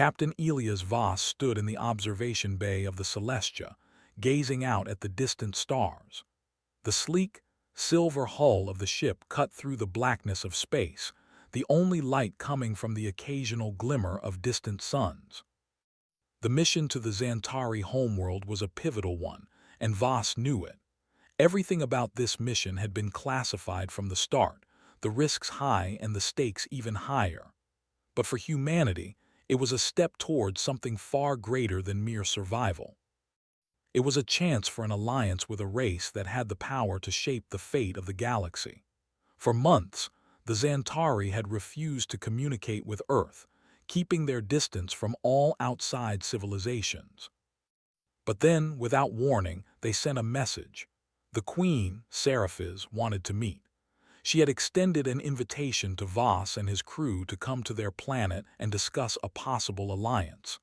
Captain Elias Voss stood in the observation bay of the Celestia, gazing out at the distant stars. The sleek, silver hull of the ship cut through the blackness of space, the only light coming from the occasional glimmer of distant suns. The mission to the Zanturi homeworld was a pivotal one, and Voss knew it. Everything about this mission had been classified from the start, the risks high and the stakes even higher. But for humanity, it was a step towards something far greater than mere survival. It was a chance for an alliance with a race that had the power to shape the fate of the galaxy. For months, the Zanturi had refused to communicate with Earth, keeping their distance from all outside civilizations. But then, without warning, they sent a message. The Queen Saraphis wanted to meet. She had extended an invitation to Voss and his crew to come to their planet and discuss a possible alliance.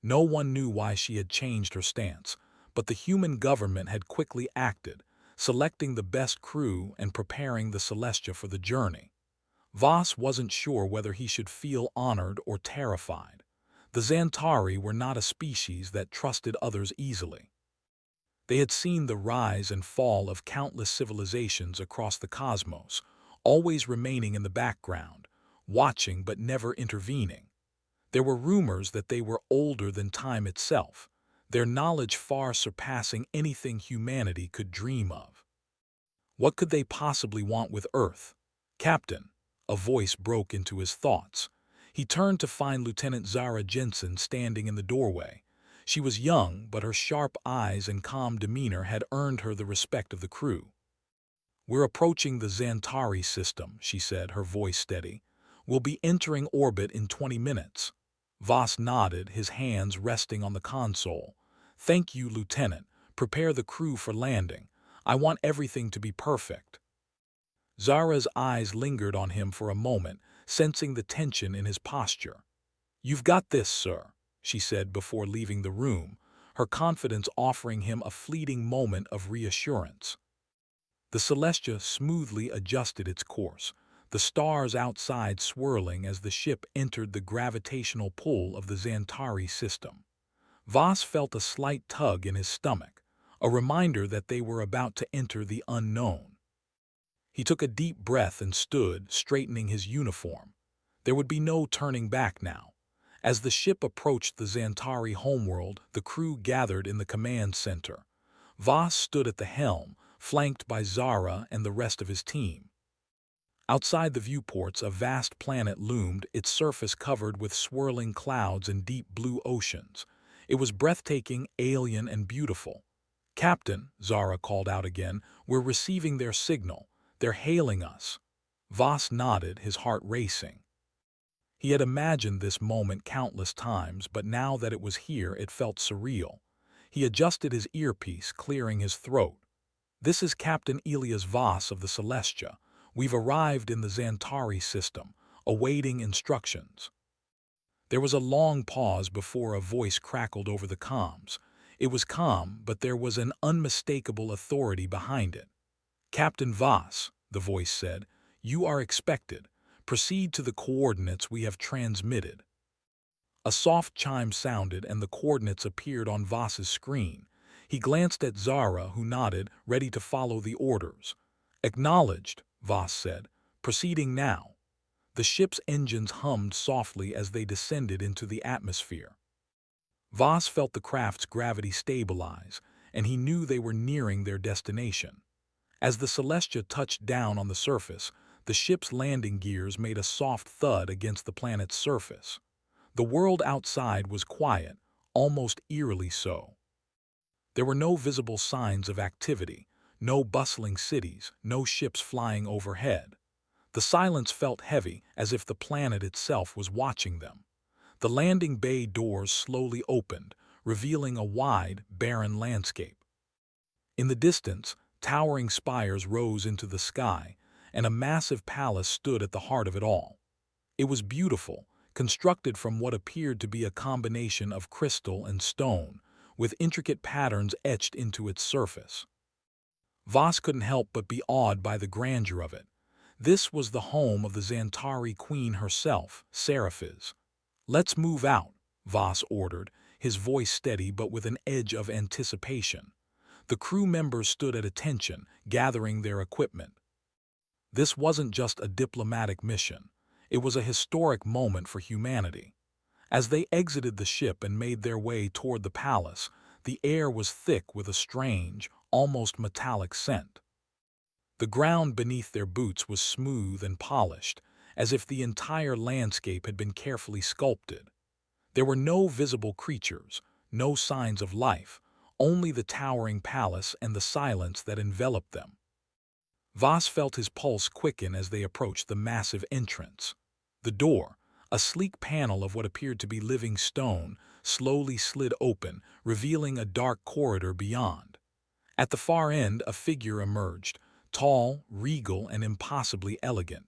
No one knew why she had changed her stance, but the human government had quickly acted, selecting the best crew and preparing the Celestia for the journey. Voss wasn't sure whether he should feel honored or terrified. The Zanturi were not a species that trusted others easily. They had seen the rise and fall of countless civilizations across the cosmos, always remaining in the background, watching but never intervening. There were rumors that they were older than time itself, their knowledge far surpassing anything humanity could dream of. What could they possibly want with Earth? Captain, a voice broke into his thoughts. He turned to find Lieutenant Zara Jensen standing in the doorway. She was young, but her sharp eyes and calm demeanor had earned her the respect of the crew. "We're approaching the Zanturi system," she said, her voice steady. "We'll be entering orbit in 20 minutes. Voss nodded, his hands resting on the console. "Thank you, Lieutenant. Prepare the crew for landing. I want everything to be perfect." Zara's eyes lingered on him for a moment, sensing the tension in his posture. "You've got this, sir," she said before leaving the room, her confidence offering him a fleeting moment of reassurance. The Celestia smoothly adjusted its course, the stars outside swirling as the ship entered the gravitational pull of the Zanturi system. Voss felt a slight tug in his stomach, a reminder that they were about to enter the unknown. He took a deep breath and stood, straightening his uniform. There would be no turning back now. As the ship approached the Zanturi homeworld, the crew gathered in the command center. Voss stood at the helm, flanked by Zara and the rest of his team. Outside the viewports, a vast planet loomed, its surface covered with swirling clouds and deep blue oceans. It was breathtaking, alien, and beautiful. "Captain," Zara called out again, "we're receiving their signal. They're hailing us." Voss nodded, his heart racing. He had imagined this moment countless times, but now that it was here, it felt surreal. He adjusted his earpiece, clearing his throat. "This is Captain Elias Voss of the Celestia. We've arrived in the Zanturi system, awaiting instructions." There was a long pause before a voice crackled over the comms. It was calm, but there was an unmistakable authority behind it. "Captain Voss," the voice said, "you are expected. Proceed to the coordinates we have transmitted." A soft chime sounded and the coordinates appeared on Voss's screen. He glanced at Zara, who nodded, ready to follow the orders. "Acknowledged," Voss said. "Proceeding now." The ship's engines hummed softly as they descended into the atmosphere. Voss felt the craft's gravity stabilize, and he knew they were nearing their destination. As the Celestia touched down on the surface, the ship's landing gears made a soft thud against the planet's surface. The world outside was quiet, almost eerily so. There were no visible signs of activity, no bustling cities, no ships flying overhead. The silence felt heavy, as if the planet itself was watching them. The landing bay doors slowly opened, revealing a wide, barren landscape. In the distance, towering spires rose into the sky, and a massive palace stood at the heart of it all. It was beautiful, constructed from what appeared to be a combination of crystal and stone, with intricate patterns etched into its surface. Voss couldn't help but be awed by the grandeur of it. This was the home of the Zanturi queen herself, Saraphis. "Let's move out," Voss ordered, his voice steady but with an edge of anticipation. The crew members stood at attention, gathering their equipment. This wasn't just a diplomatic mission. It was a historic moment for humanity. As they exited the ship and made their way toward the palace, the air was thick with a strange, almost metallic scent. The ground beneath their boots was smooth and polished, as if the entire landscape had been carefully sculpted. There were no visible creatures, no signs of life, only the towering palace and the silence that enveloped them. Voss felt his pulse quicken as they approached the massive entrance. The door, a sleek panel of what appeared to be living stone, slowly slid open, revealing a dark corridor beyond. At the far end, a figure emerged, tall, regal, and impossibly elegant.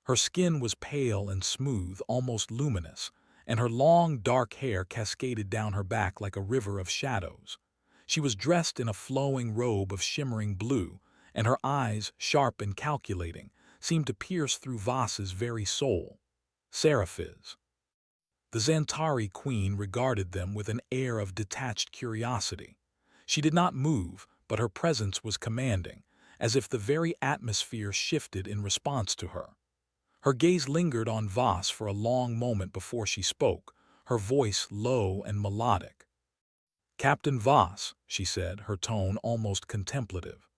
Her skin was pale and smooth, almost luminous, and her long, dark hair cascaded down her back like a river of shadows. She was dressed in a flowing robe of shimmering blue, and her eyes, sharp and calculating, seemed to pierce through Voss's very soul. Saraphis. The Zanturi queen regarded them with an air of detached curiosity. She did not move, but her presence was commanding, as if the very atmosphere shifted in response to her. Her gaze lingered on Voss for a long moment before she spoke, her voice low and melodic. "Captain Voss," she said, her tone almost contemplative,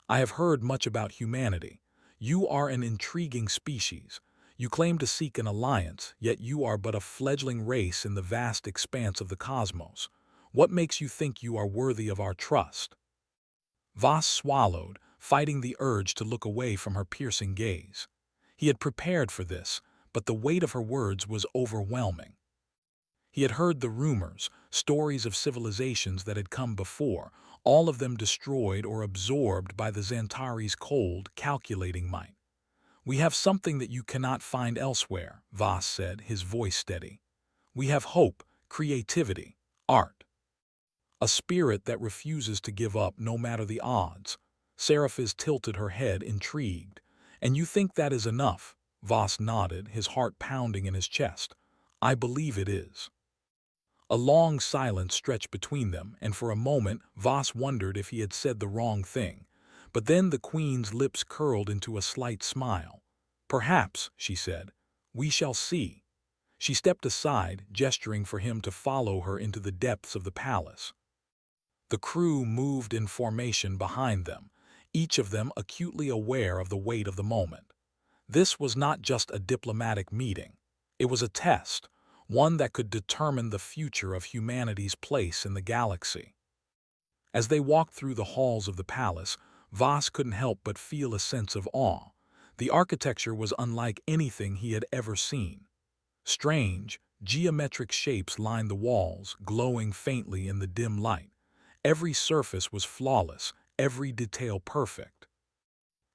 "I have heard much about humanity. You are an intriguing species. You claim to seek an alliance, yet you are but a fledgling race in the vast expanse of the cosmos. What makes you think you are worthy of our trust?" Voss swallowed, fighting the urge to look away from her piercing gaze. He had prepared for this, but the weight of her words was overwhelming. He had heard the rumors, stories of civilizations that had come before, all of them destroyed or absorbed by the Zantari's cold, calculating might. "We have something that you cannot find elsewhere," Voss said, his voice steady. "We have hope, creativity, art. A spirit that refuses to give up no matter the odds." Saraphis tilted her head, intrigued. "And you think that is enough?" Voss nodded, his heart pounding in his chest. "I believe it is." A long silence stretched between them, and for a moment Voss wondered if he had said the wrong thing. But then the queen's lips curled into a slight smile. "Perhaps," she said. "We shall see." She stepped aside, gesturing for him to follow her into the depths of the palace. The crew moved in formation behind them, each of them acutely aware of the weight of the moment. This was not just a diplomatic meeting. It was a test, one that could determine the future of humanity's place in the galaxy. As they walked through the halls of the palace, Voss couldn't help but feel a sense of awe. The architecture was unlike anything he had ever seen. Strange, geometric shapes lined the walls, glowing faintly in the dim light. Every surface was flawless, every detail perfect.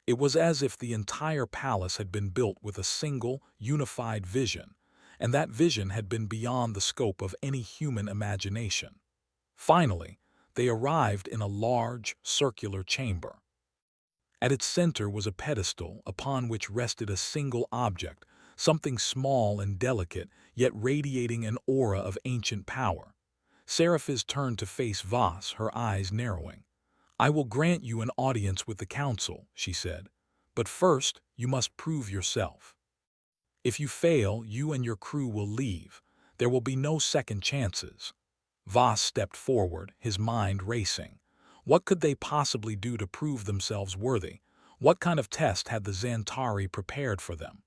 It was as if the entire palace had been built with a single, unified vision, and that vision had been beyond the scope of any human imagination. Finally, they arrived in a large, circular chamber. At its center was a pedestal upon which rested a single object, something small and delicate, yet radiating an aura of ancient power. Saraphis turned to face Voss, her eyes narrowing. "I will grant you an audience with the council," she said. "But first, you must prove yourself. If you fail, you and your crew will leave. There will be no second chances." Voss stepped forward, his mind racing. What could they possibly do to prove themselves worthy? What kind of test had the Zantari prepared for them?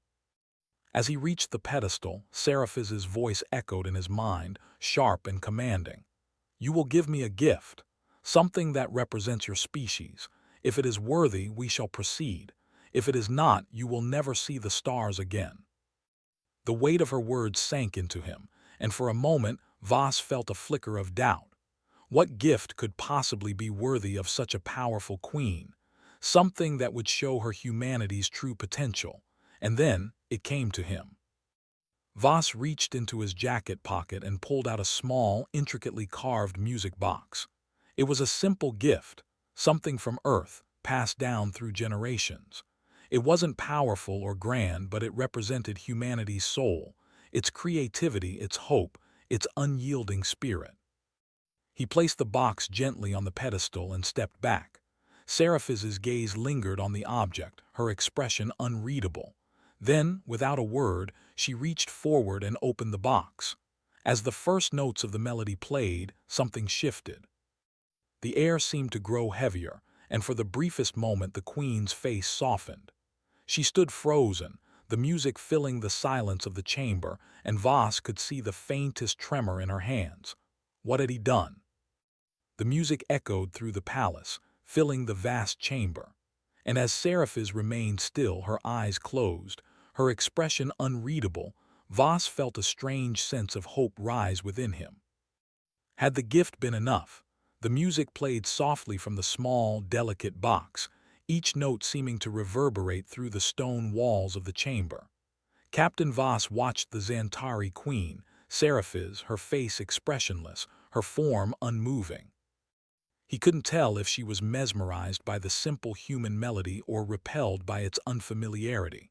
As he reached the pedestal, Saraphis's voice echoed in his mind, sharp and commanding. "You will give me a gift, something that represents your species. If it is worthy, we shall proceed. If it is not, you will never see the stars again." The weight of her words sank into him, and for a moment Voss felt a flicker of doubt. What gift could possibly be worthy of such a powerful queen? Something that would show her humanity's true potential. And then it came to him. Voss reached into his jacket pocket and pulled out a small, intricately carved music box. It was a simple gift, something from Earth, passed down through generations. It wasn't powerful or grand, but it represented humanity's soul. its creativity, its hope, its unyielding spirit. He placed the box gently on the pedestal and stepped back. Saraphis's gaze lingered on the object, her expression unreadable. Then, without a word, she reached forward and opened the box. As the first notes of the melody played, something shifted. The air seemed to grow heavier, and for the briefest moment the queen's face softened. She stood frozen, the music filling the silence of the chamber, and Voss could see the faintest tremor in her hands. What had he done? The music echoed through the palace, filling the vast chamber. And as Seraphis remained still, her eyes closed, her expression unreadable, Voss felt a strange sense of hope rise within him. Had the gift been enough? The music played softly from the small, delicate box, each note seeming to reverberate through the stone walls of the chamber. Captain Voss watched the Zanturi queen, Seraphis, her face expressionless, her form unmoving. He couldn't tell if she was mesmerized by the simple human melody or repelled by its unfamiliarity.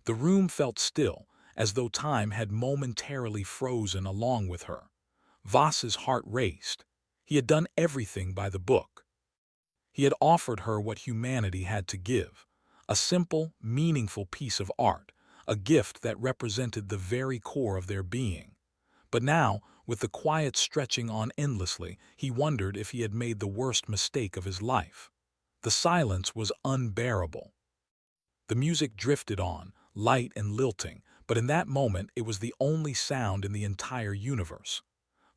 The room felt still, as though time had momentarily frozen along with her. Voss's heart raced. He had done everything by the book. He had offered her what humanity had to give, a simple, meaningful piece of art, a gift that represented the very core of their being. But now, with the quiet stretching on endlessly, he wondered if he had made the worst mistake of his life. The silence was unbearable. The music drifted on, light and lilting, but in that moment it was the only sound in the entire universe.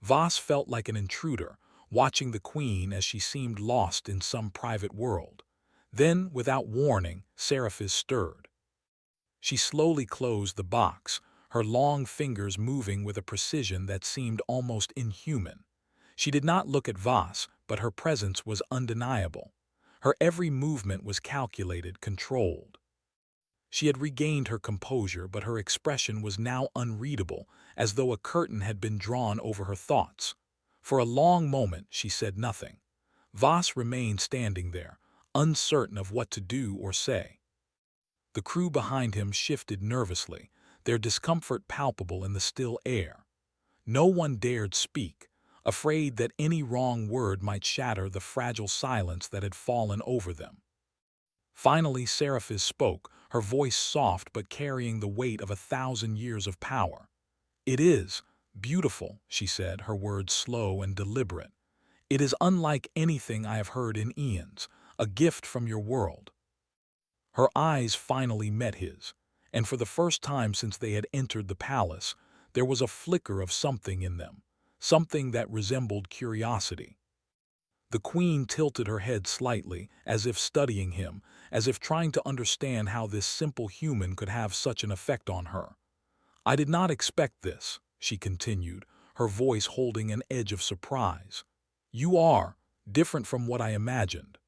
Voss felt like an intruder, watching the queen as she seemed lost in some private world. Then, without warning, Seraphis stirred. She slowly closed the box, her long fingers moving with a precision that seemed almost inhuman. She did not look at Voss, but her presence was undeniable. Her every movement was calculated, controlled. She had regained her composure, but her expression was now unreadable, as though a curtain had been drawn over her thoughts. For a long moment she said nothing. Voss remained standing there, uncertain of what to do or say. The crew behind him shifted nervously, their discomfort palpable in the still air. No one dared speak, afraid that any wrong word might shatter the fragile silence that had fallen over them. Finally, Seraphis spoke, her voice soft but carrying the weight of 1,000 years of power. "It is beautiful," she said, her words slow and deliberate. "It is unlike anything I have heard in eons, a gift from your world." Her eyes finally met his, and for the first time since they had entered the palace, there was a flicker of something in them, something that resembled curiosity. The queen tilted her head slightly, as if studying him, as if trying to understand how this simple human could have such an effect on her. "I did not expect this," she continued, her voice holding an edge of surprise. "You are different from what I imagined."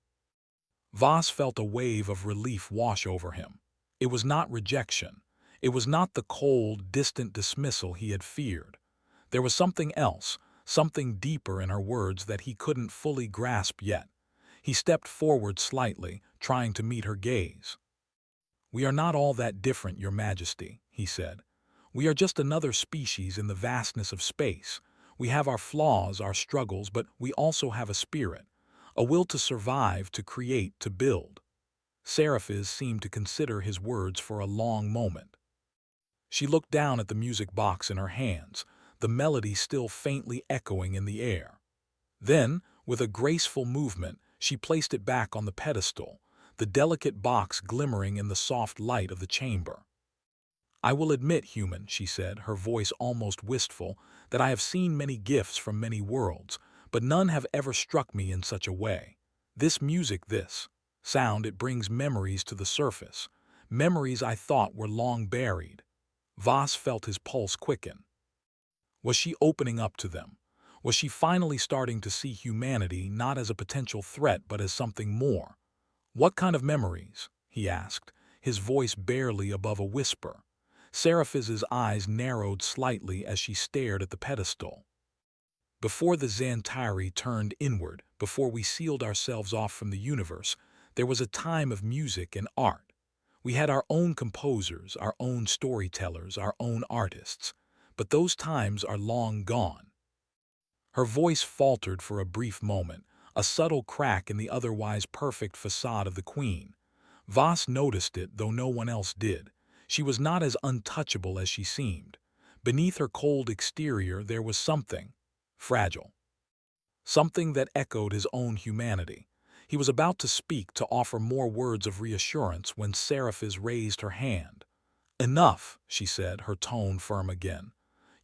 Voss felt a wave of relief wash over him. It was not rejection. It was not the cold, distant dismissal he had feared. There was something else, something deeper in her words that he couldn't fully grasp yet. He stepped forward slightly, trying to meet her gaze. "We are not all that different, Your Majesty," he said. "We are just another species in the vastness of space. We have our flaws, our struggles, but we also have a spirit, a will to survive, to create, to build." Seraphis seemed to consider his words for a long moment. She looked down at the music box in her hands, the melody still faintly echoing in the air. Then, with a graceful movement, she placed it back on the pedestal, the delicate box glimmering in the soft light of the chamber. "I will admit, human," she said, her voice almost wistful, "that I have seen many gifts from many worlds, but none have ever struck me in such a way. This music, this sound, it brings memories to the surface, memories I thought were long buried." Voss felt his pulse quicken. Was she opening up to them? Was she finally starting to see humanity not as a potential threat but as something more? "What kind of memories?" he asked, his voice barely above a whisper. Seraphis's eyes narrowed slightly as she stared at the pedestal. "Before the Zanturi turned inward, before we sealed ourselves off from the universe, there was a time of music and art. We had our own composers, our own storytellers, our own artists. but those times are long gone. Her voice faltered for a brief moment, a subtle crack in the otherwise perfect facade of the queen. Voss noticed it, though no one else did. She was not as untouchable as she seemed. Beneath her cold exterior there was something fragile, something that echoed his own humanity. He was about to speak, to offer more words of reassurance, when Saraphis raised her hand. "Enough," she said, her tone firm again.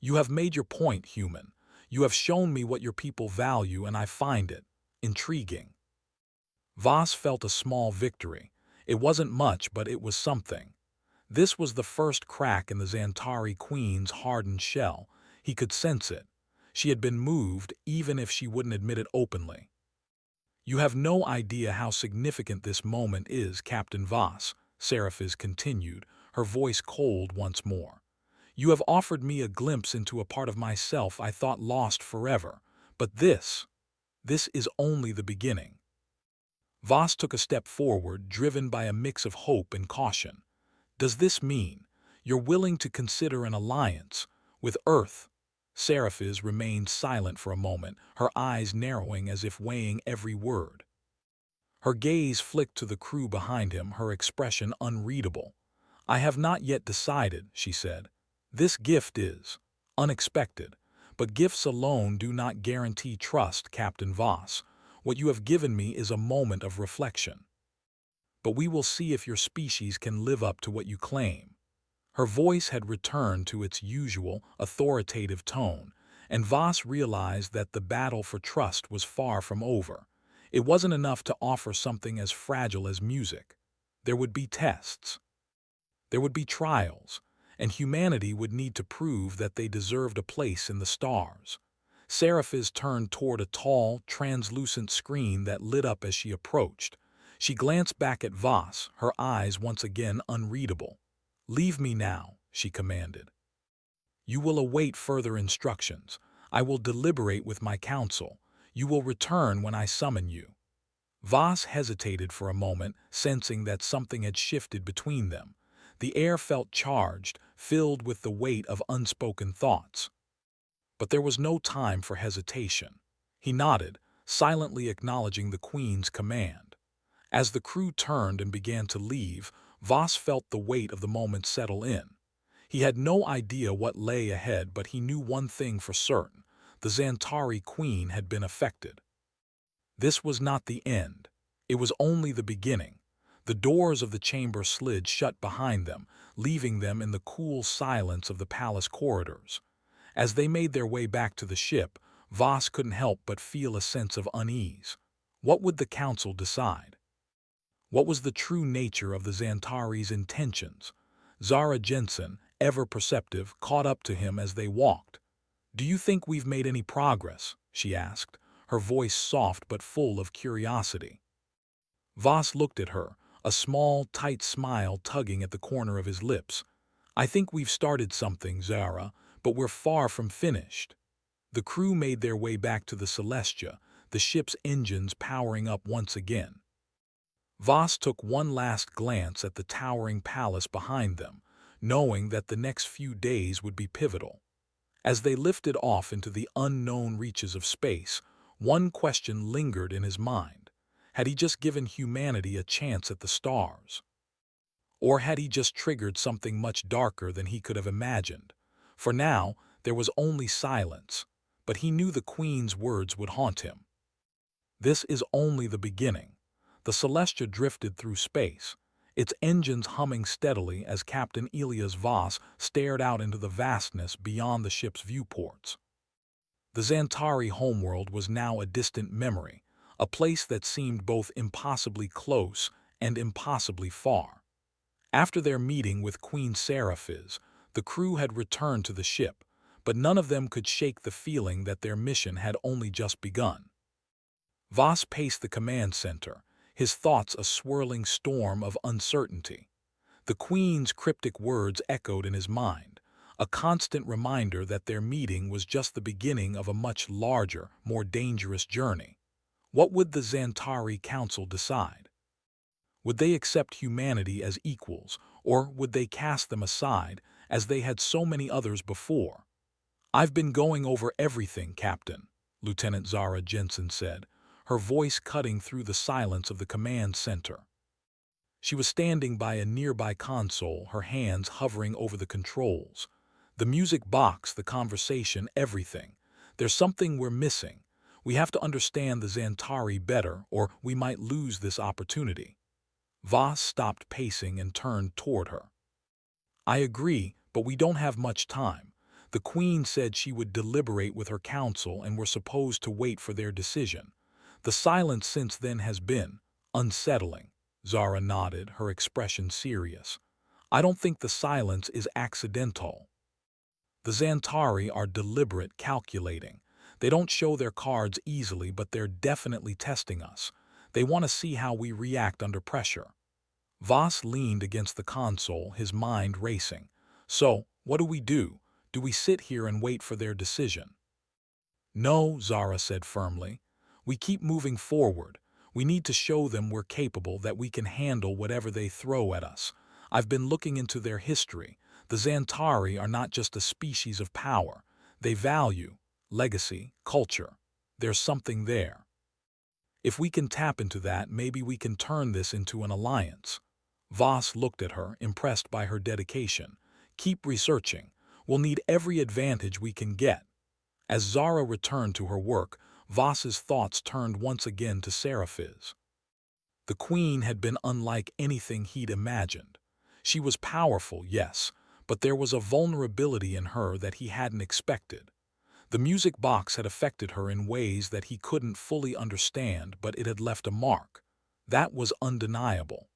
"You have made your point, human. You have shown me what your people value, and I find it intriguing." Voss felt a small victory. It wasn't much, but it was something. This was the first crack in the Zanturi queen's hardened shell. He could sense it. She had been moved, even if she wouldn't admit it openly. "You have no idea how significant this moment is, Captain Voss," Saraphis continued, her voice cold once more. "You have offered me a glimpse into a part of myself I thought lost forever. But this is only the beginning." Voss took a step forward, driven by a mix of hope and caution. "Does this mean you're willing to consider an alliance with Earth?" Saraphis remained silent for a moment, her eyes narrowing as if weighing every word. Her gaze flicked to the crew behind him, her expression unreadable. "I have not yet decided," she said. "This gift is unexpected, but gifts alone do not guarantee trust, Captain Voss. What you have given me is a moment of reflection. But we will see if your species can live up to what you claim." Her voice had returned to its usual, authoritative tone, and Voss realized that the battle for trust was far from over. It wasn't enough to offer something as fragile as music. There would be tests. There would be trials, and humanity would need to prove that they deserved a place in the stars. Saraphis turned toward a tall, translucent screen that lit up as she approached. She glanced back at Voss, her eyes once again unreadable. "Leave me now," she commanded. "You will await further instructions. I will deliberate with my council. You will return when I summon you." Voss hesitated for a moment, sensing that something had shifted between them. The air felt charged, filled with the weight of unspoken thoughts. But there was no time for hesitation. He nodded, silently acknowledging the Queen's command. As the crew turned and began to leave, Voss felt the weight of the moment settle in. He had no idea what lay ahead, but he knew one thing for certain: the Zanturi Queen had been affected. This was not the end. It was only the beginning. The doors of the chamber slid shut behind them, leaving them in the cool silence of the palace corridors. As they made their way back to the ship, Voss couldn't help but feel a sense of unease. What would the council decide? What was the true nature of the Zantari's intentions? Zara Jensen, ever perceptive, caught up to him as they walked. "Do you think we've made any progress?" she asked, her voice soft but full of curiosity. Voss looked at her, a small, tight smile tugging at the corner of his lips. "I think we've started something, Zara, but we're far from finished." The crew made their way back to the Celestia, the ship's engines powering up once again. Voss took one last glance at the towering palace behind them, knowing that the next few days would be pivotal. As they lifted off into the unknown reaches of space, one question lingered in his mind. Had he just given humanity a chance at the stars? Or had he just triggered something much darker than he could have imagined? For now, there was only silence, but he knew the Queen's words would haunt him. This is only the beginning. The Celestia drifted through space, its engines humming steadily as Captain Elias Voss stared out into the vastness beyond the ship's viewports. The Zanturi homeworld was now a distant memory, a place that seemed both impossibly close and impossibly far. After their meeting with Queen Saraphis, the crew had returned to the ship, but none of them could shake the feeling that their mission had only just begun. Voss paced the command center, his thoughts a swirling storm of uncertainty. The Queen's cryptic words echoed in his mind, a constant reminder that their meeting was just the beginning of a much larger, more dangerous journey. What would the Zanturi Council decide? Would they accept humanity as equals, or would they cast them aside, as they had so many others before? "I've been going over everything, Captain," Lieutenant Zara Jensen said, her voice cutting through the silence of the command center. She was standing by a nearby console, her hands hovering over the controls. "The music box, the conversation, everything. There's something we're missing. We have to understand the Zanturi better, or we might lose this opportunity." Voss stopped pacing and turned toward her. "I agree, but we don't have much time. The Queen said she would deliberate with her council and we're supposed to wait for their decision. The silence since then has been unsettling." Zara nodded, her expression serious. "I don't think the silence is accidental. The Zantari are deliberate, calculating. They don't show their cards easily, but they're definitely testing us. They want to see how we react under pressure." Voss leaned against the console, his mind racing. "So, what do we do? Do we sit here and wait for their decision?" "No," Zara said firmly. "We keep moving forward. We need to show them we're capable, that we can handle whatever they throw at us. I've been looking into their history. The Zantari are not just a species of power. They value legacy, culture. There's something there. If we can tap into that, maybe we can turn this into an alliance." Voss looked at her, impressed by her dedication. "Keep researching. We'll need every advantage we can get." As Zara returned to her work, Voss's thoughts turned once again to Saraphis. The Queen had been unlike anything he'd imagined. She was powerful, yes, but there was a vulnerability in her that he hadn't expected. The music box had affected her in ways that he couldn't fully understand, but it had left a mark. That was undeniable.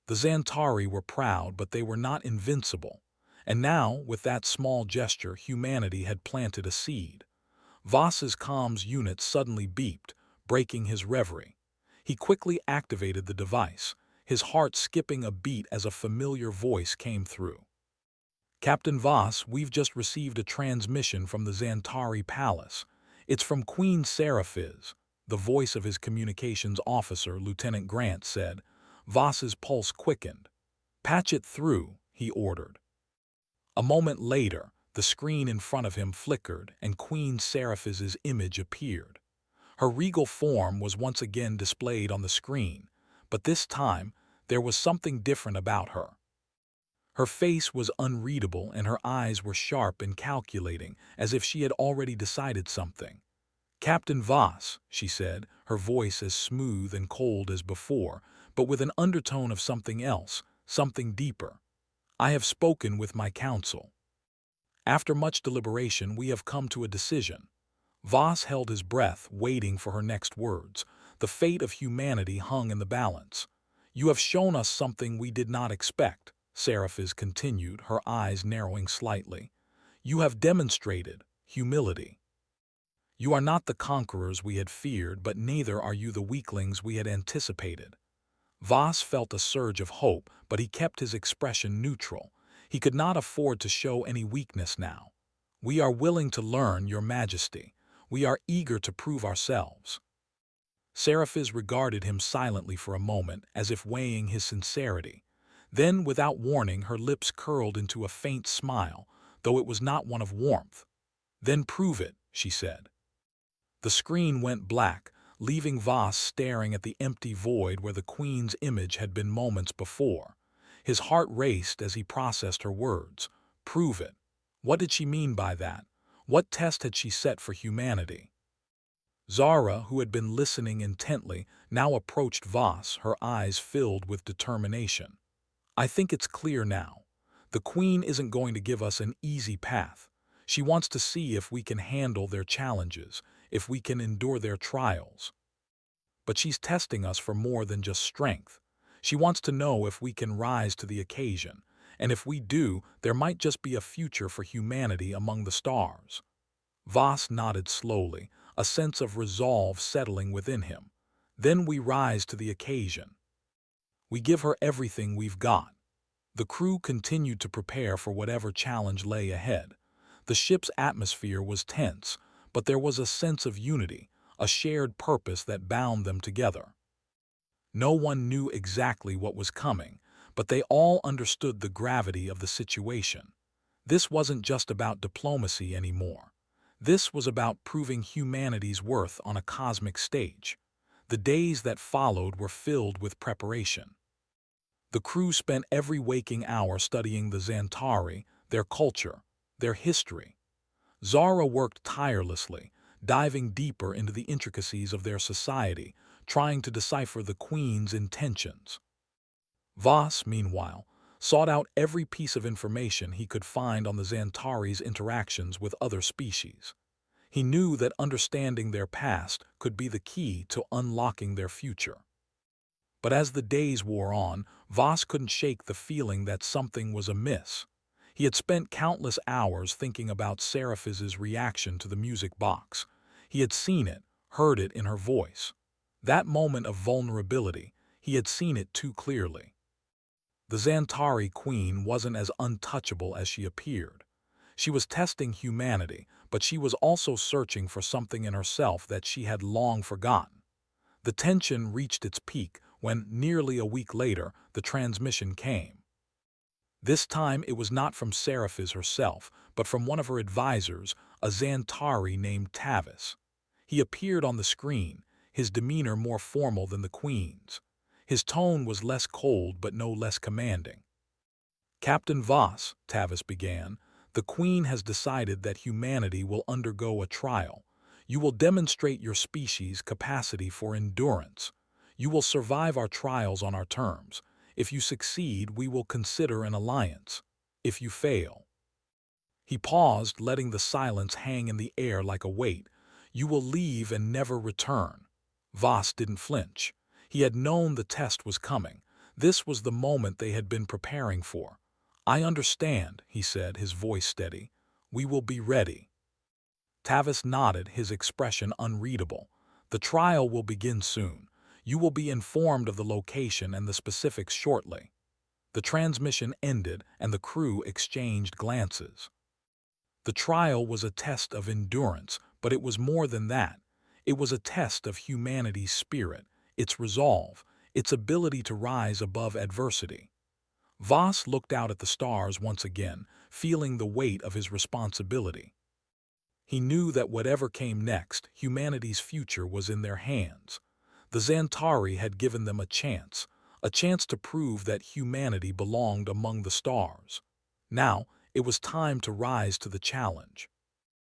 The Zantari were proud, but they were not invincible. And now, with that small gesture, humanity had planted a seed. Voss's comms unit suddenly beeped, breaking his reverie. He quickly activated the device, his heart skipping a beat as a familiar voice came through. "Captain Voss, we've just received a transmission from the Zantari Palace. It's from Queen Saraphis," the voice of his communications officer, Lieutenant Grant, said. Voss's pulse quickened. "Patch it through," he ordered. A moment later, the screen in front of him flickered and Queen Saraphis's image appeared. Her regal form was once again displayed on the screen, but this time there was something different about her. Her face was unreadable and her eyes were sharp and calculating, as if she had already decided something. "Captain Voss," she said, her voice as smooth and cold as before, but with an undertone of something else, something deeper. "I have spoken with my council. After much deliberation, we have come to a decision." Voss held his breath, waiting for her next words. The fate of humanity hung in the balance. "You have shown us something we did not expect," Saraphis continued, her eyes narrowing slightly. "You have demonstrated humility. You are not the conquerors we had feared, but neither are you the weaklings we had anticipated." Voss felt a surge of hope, but he kept his expression neutral. He could not afford to show any weakness now. "We are willing to learn, Your Majesty. We are eager to prove ourselves." Saraphis regarded him silently for a moment, as if weighing his sincerity. Then, without warning, her lips curled into a faint smile, though it was not one of warmth. "Then prove it," she said. The screen went black, leaving Voss staring at the empty void where the Queen's image had been moments before. His heart raced as he processed her words. Prove it. What did she mean by that? What test had she set for humanity? Zara, who had been listening intently, now approached Voss, her eyes filled with determination. "I think it's clear now. The Queen isn't going to give us an easy path. She wants to see if we can handle their challenges, if we can endure their trials. But she's testing us for more than just strength. She wants to know if we can rise to the occasion, and if we do, there might just be a future for humanity among the stars." Voss nodded slowly, a sense of resolve settling within him. "Then we rise to the occasion. We give her everything we've got." The crew continued to prepare for whatever challenge lay ahead. The ship's atmosphere was tense, but there was a sense of unity, a shared purpose that bound them together. No one knew exactly what was coming, but they all understood the gravity of the situation. This wasn't just about diplomacy anymore. This was about proving humanity's worth on a cosmic stage. The days that followed were filled with preparation. The crew spent every waking hour studying the Zanturi, their culture, their history. Zara worked tirelessly, diving deeper into the intricacies of their society, trying to decipher the Queen's intentions. Voss, meanwhile, sought out every piece of information he could find on the Zantari's interactions with other species. He knew that understanding their past could be the key to unlocking their future. But as the days wore on, Voss couldn't shake the feeling that something was amiss. He had spent countless hours thinking about Saraphis's reaction to the music box. He had seen it, heard it in her voice. That moment of vulnerability, he had seen it too clearly. The Zantari queen wasn't as untouchable as she appeared. She was testing humanity, but she was also searching for something in herself that she had long forgotten. The tension reached its peak when, nearly a week later, the transmission came. This time it was not from Saraphis herself, but from one of her advisors, a Zantari named Tavis. He appeared on the screen, his demeanor more formal than the Queen's. His tone was less cold but no less commanding. "Captain Voss," Tavis began, "the Queen has decided that humanity will undergo a trial. You will demonstrate your species' capacity for endurance. You will survive our trials on our terms. If you succeed, we will consider an alliance. If you fail—" He paused, letting the silence hang in the air like a weight. "You will leave and never return." Voss didn't flinch. He had known the test was coming. This was the moment they had been preparing for. "I understand," he said, his voice steady. "We will be ready." Tavis nodded, his expression unreadable. "The trial will begin soon. You will be informed of the location and the specifics shortly." The transmission ended, and the crew exchanged glances. The trial was a test of endurance, but it was more than that. It was a test of humanity's spirit, its resolve, its ability to rise above adversity. Voss looked out at the stars once again, feeling the weight of his responsibility. He knew that whatever came next, humanity's future was in their hands. The Zantari had given them a chance to prove that humanity belonged among the stars. Now, it was time to rise to the challenge.